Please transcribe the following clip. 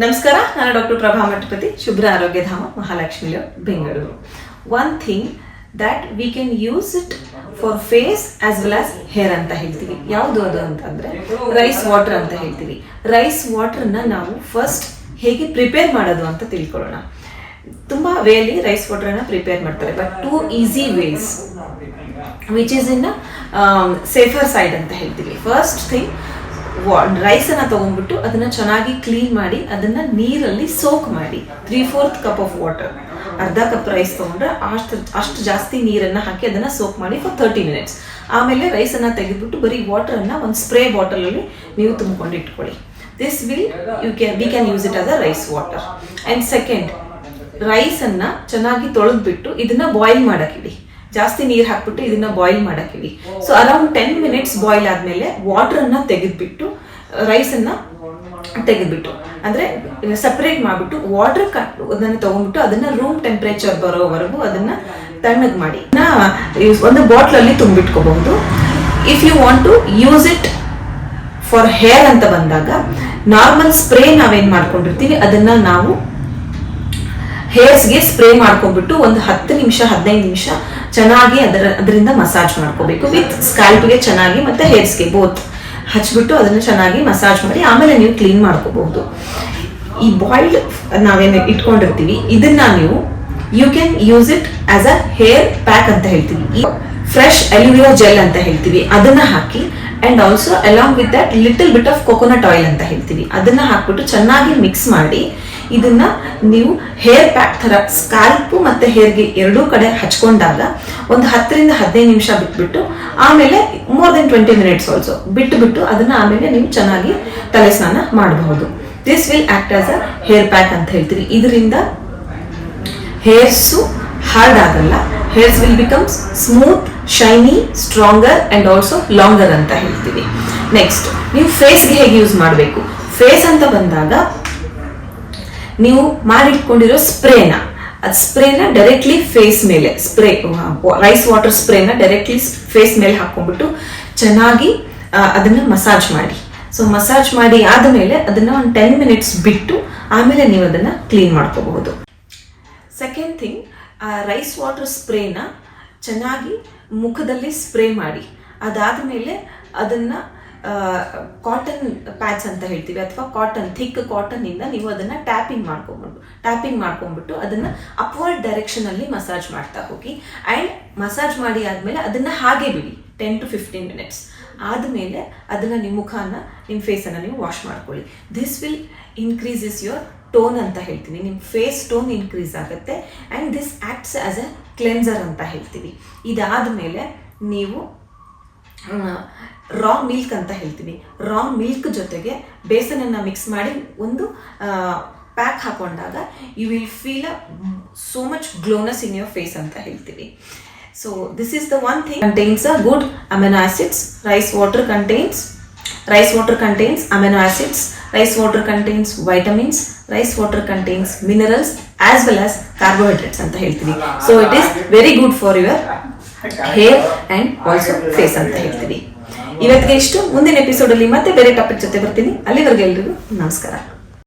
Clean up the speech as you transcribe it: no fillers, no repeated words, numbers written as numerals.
ನಮಸ್ಕಾರ, ನಾನು doctor Prabha Mathapati, Shubhra Arogyadhama, Mahalakshmi layout, Bengaluru. One thing that we can use it for face as well as hair ಅಂತ ಹೇಳ್ತೀವಿ. ಯಾವುದು ಅದು ಅಂತಂದ್ರೆ ರೈಸ್ ವಾಟರ್ ಅಂತ ಹೇಳ್ತೀವಿ. ರೈಸ್ ವಾಟರ್ನ ನಾವು ಫಸ್ಟ್ ಹೇಗೆ ಪ್ರಿಪೇರ್ ಮಾಡೋದು ಅಂತ ತಿಳ್ಕೊಳ್ಳೋಣ. ತುಂಬಾ ವೇಲಿ ರೈಸ್ ವಾಟರ್ನ ಪ್ರಿಪೇರ್ ಮಾಡ್ತಾರೆ, but 2 easy ways which is in safer side ಅಂತ ಹೇಳ್ತೀವಿ. ಫಸ್ಟ್ ಥಿಂಗ್, ರೈಸ್ ಅನ್ನ ತಗೊಂಡ್ಬಿಟ್ಟು ಅದನ್ನ ಚೆನ್ನಾಗಿ ಕ್ಲೀನ್ ಮಾಡಿ ಅದನ್ನ ನೀರಲ್ಲಿ ಸೋಕ್ ಮಾಡಿ 3/4 ಕಪ್ ಆಫ್ ವಾಟರ್, ಅರ್ಧ ಕಪ್ ರೈಸ್ ತಗೊಂಡ್ರೆ ಅಷ್ಟು ಜಾಸ್ತಿ ನೀರನ್ನ ಹಾಕಿ ಅದನ್ನ ಸೋಕ್ ಮಾಡಿ ಫಾರ್ 30 ಮಿನಿಟ್ಸ್. ಆಮೇಲೆ ರೈಸ್ ಅನ್ನ ತೆಗೆದ್ಬಿಟ್ಟು ಬರೀ ವಾಟರ್ ಅನ್ನ ಒಂದು ಸ್ಪ್ರೇ ಬಾಟಲ್ ಅಲ್ಲಿ ನೀವು ತುಂಬಿಕೊಂಡು ಇಟ್ಕೊಳ್ಳಿ. This will we can use it as a rice water. And second, rice ಅನ್ನ ಚೆನ್ನಾಗಿ ತೊಳೆದ್ಬಿಟ್ಟು ಇದನ್ನ ಬಾಯ್ಲ್ ಮಾಡಕ್ಕಿಡಿ. ಜಾಸ್ತಿ ನೀರು ಹಾಕ್ಬಿಟ್ಟು ಇದನ್ನ ಬಾಯ್ಲ್ ಮಾಡಕ್ಕಿಡಿ. ಸೊ ಅರೌಂಡ್ 10 ಮಿನಿಟ್ಸ್ ಬಾಯ್ಲ್ ಆದ್ಮೇಲೆ ವಾಟರ್ ಅನ್ನ ತೆಗೆದ್ಬಿಟ್ಟು ರೈಸ್ ಅನ್ನ ತೆಗೆದ್ಬಿಟ್ಟು ಅಂದ್ರೆ ಸಪರೇಟ್ ಮಾಡ್ಬಿಟ್ಟು ವಾಟರ್ ಅದನ್ನ ತಗೊಂಡ್ಬಿಟ್ಟು ಅದನ್ನ ರೂಮ್ ಟೆಂಪರೇಚರ್ ಬರೋವರೆಗೂ ಅದನ್ನ ತಣ್ಣಗ್ ಮಾಡಿ ಒಂದು ಬಾಟ್ಲ್ ಅಲ್ಲಿ ತುಂಬಿಟ್ಕೋಬಹುದು. If you want to use it for hair ಅಂತ ಬಂದಾಗ ನಾರ್ಮಲ್ ಸ್ಪ್ರೇ ನಾವೇನ್ ಮಾಡ್ಕೊಂಡಿರ್ತೀವಿ ಅದನ್ನ ನಾವು ಹೇರ್ಸ್ಗೆ ಸ್ಪ್ರೇ ಮಾಡ್ಕೊಂಡ್ಬಿಟ್ಟು ಒಂದು 10 ನಿಮಿಷ 15 ನಿಮಿಷ ಚೆನ್ನಾಗಿ ಅದರಿಂದ ಮಸಾಜ್ ಮಾಡ್ಕೋಬೇಕು. ವಿತ್ ಸ್ಕ್ಯಾಲ್ಪ್ಗೆ ಚೆನ್ನಾಗಿ ಮತ್ತೆ ಹೇರ್ಸ್ಗೆ ಬೋತ್ ಹಚ್ಬಿಟ್ಟು ಅದನ್ನ ಚೆನ್ನಾಗಿ ಮಸಾಜ್ ಮಾಡಿ ಆಮೇಲೆ ನೀವು ಕ್ಲೀನ್ ಮಾಡ್ಕೋಬಹುದು. ಈ ಬಾಯ್ಲ್ಡ್ ನಾವೇನು ಇಟ್ಕೊಂಡಿರ್ತೀವಿ ಇದನ್ನ ನೀವು you can use it as a hair pack ಅಂತ ಹೇಳ್ತೀವಿ. ಫ್ರೆಶ್ ಅಲೋವೆರಾ ಜೆಲ್ ಅಂತ ಹೇಳ್ತೀವಿ, ಅದನ್ನ ಹಾಕಿ and also along with that little bit of coconut oil ಅಂತ ಹೇಳ್ತೀವಿ, ಅದನ್ನ ಹಾಕ್ಬಿಟ್ಟು ಚೆನ್ನಾಗಿ ಮಿಕ್ಸ್ ಮಾಡಿ ಇದನ್ನ ನೀವು ಹೇರ್ ಪ್ಯಾಕ್ ತರ ಸ್ಕ್ಯಾಲ್ಪ್ ಮತ್ತೆ ಹೇರ್ಗೆ ಎರಡೂ ಕಡೆ ಹಚ್ಕೊಂಡಾಗ ಒಂದು 10 ರಿಂದ 15 ನಿಮಿಷ ಬಿಟ್ಬಿಟ್ಟು ಆಮೇಲೆ ಮೋರ್ ದೆನ್ 20 ಮಿನಿಟ್ಸ್ ಆಲ್ಸೋ ಬಿಟ್ಟು ಅದನ್ನ ಆಮೇಲೆ ನೀವು ಚೆನ್ನಾಗಿ ತಲೆ ಸ್ನಾನ ಮಾಡಬಹುದು. This will act as a hair pack ಅಂತ ಹೇಳ್ತೀವಿ. ಇದರಿಂದ ಹೇರ್ಸು ಹಾರ್ಡ್ ಆಗಲ್ಲ, hairs will becomes smooth, shiny, stronger and also longer ಅಂತ ಹೇಳ್ತೀವಿ. ನೆಕ್ಸ್ಟ್, ನೀವು ಫೇಸ್ಗೆ ಹೇಗೆ ಯೂಸ್ ಮಾಡಬೇಕು. ಫೇಸ್ ಅಂತ ಬಂದಾಗ ನೀವು ಮಾಡಿಟ್ಕೊಂಡಿರೋ ಸ್ಪ್ರೇನ ಡೈರೆಕ್ಟ್ಲಿ ಫೇಸ್ ಮೇಲೆ ರೈಸ್ ವಾಟರ್ ಸ್ಪ್ರೇನ ಡೈರೆಕ್ಟ್ಲಿ ಫೇಸ್ ಮೇಲೆ ಹಾಕೊಂಡ್ಬಿಟ್ಟು ಚೆನ್ನಾಗಿ ಅದನ್ನ ಮಸಾಜ್ ಮಾಡಿ. ಸೊ ಮಸಾಜ್ ಮಾಡಿ ಆದಮೇಲೆ ಅದನ್ನ ಒಂದು 10 ಮಿನಿಟ್ಸ್ ಬಿಟ್ಟು ಆಮೇಲೆ ನೀವು ಅದನ್ನ ಕ್ಲೀನ್ ಮಾಡ್ಕೋಬಹುದು. ಸೆಕೆಂಡ್ ಥಿಂಗ್, ರೈಸ್ ವಾಟರ್ ಸ್ಪ್ರೇನ ಚೆನ್ನಾಗಿ ಮುಖದಲ್ಲಿ ಸ್ಪ್ರೇ ಮಾಡಿ ಅದಾದ್ಮೇಲೆ ಅದನ್ನ ಕಾಟನ್ ಪ್ಯಾಡ್ಸ್ ಅಂತ ಹೇಳ್ತೀವಿ ಅಥವಾ ಥಿಕ್ ಕಾಟನ್ ಇಂದ ನೀವು ಅದನ್ನ ಟ್ಯಾಪಿಂಗ್ ಮಾಡ್ಕೊಂಡ್ಬಿಟ್ಟು ಅದನ್ನ ಅಪ್ವರ್ಡ್ ಡೈರೆಕ್ಷನ್ ಅಲ್ಲಿ ಮಸಾಜ್ ಮಾಡ್ತಾ ಹೋಗಿ ಅಂಡ್ ಮಸಾಜ್ ಮಾಡಿ ಆದ್ಮೇಲೆ ಅದನ್ನ ಹಾಗೆ ಬಿಡಿ 10 to 15 ಮಿನಿಟ್ಸ್. ಆದ್ಮೇಲೆ ಅದನ್ನ ನಿಮ್ಮ ಮುಖನ ನಿಮ್ಮ ಫೇಸ್ ಅನ್ನ ನೀವು ವಾಶ್ ಮಾಡ್ಕೊಳ್ಳಿ. This will increases your tone ಅಂತ ಹೇಳ್ತೀವಿ, ನಿಮ್ಮ ಫೇಸ್ ಟೋನ್ ಇನ್ಕ್ರೀಸ್ ಆಗುತ್ತೆ and this acts as a cleanser ಅಂತ ಹೇಳ್ತೀವಿ. ಇದಾದ್ಮೇಲೆ ನೀವು ರಾ ಮಿಲ್ಕ್ ಅಂತ ಹೇಳ್ತೀವಿ, ರಾ ಮಿಲ್ಕ್ ಜೊತೆಗೆ ಬೇಸನನ್ನ ಮಿಕ್ಸ್ ಮಾಡಿ ಒಂದು ಪ್ಯಾಕ್ ಹಾಕೊಂಡಾಗ you will feel so much glowness in your face ಅಂತ ಹೇಳ್ತೀವಿ. So this is the one thing. Contains a good amino acids. Rice water contains amino acids, rice water contains vitamins, rice water contains minerals as well as carbohydrates ಅಂತ ಹೇಳ್ತೀವಿ. So it is very good for your hair and also face ಅಂತ ಹೇಳ್ತೀವಿ. ಇವತ್ತಿಗೆ ಇಷ್ಟು. ಮುಂದಿನ episode ಅಲ್ಲಿ ಮತ್ತೆ ಬೇರೆ ಟಾಪಿಕ್ ಜೊತೆ ಬರ್ತೀನಿ. ಅಲ್ಲಿವರೆಗೆ ಎಲ್ರಿಗೂ ನಮಸ್ಕಾರ.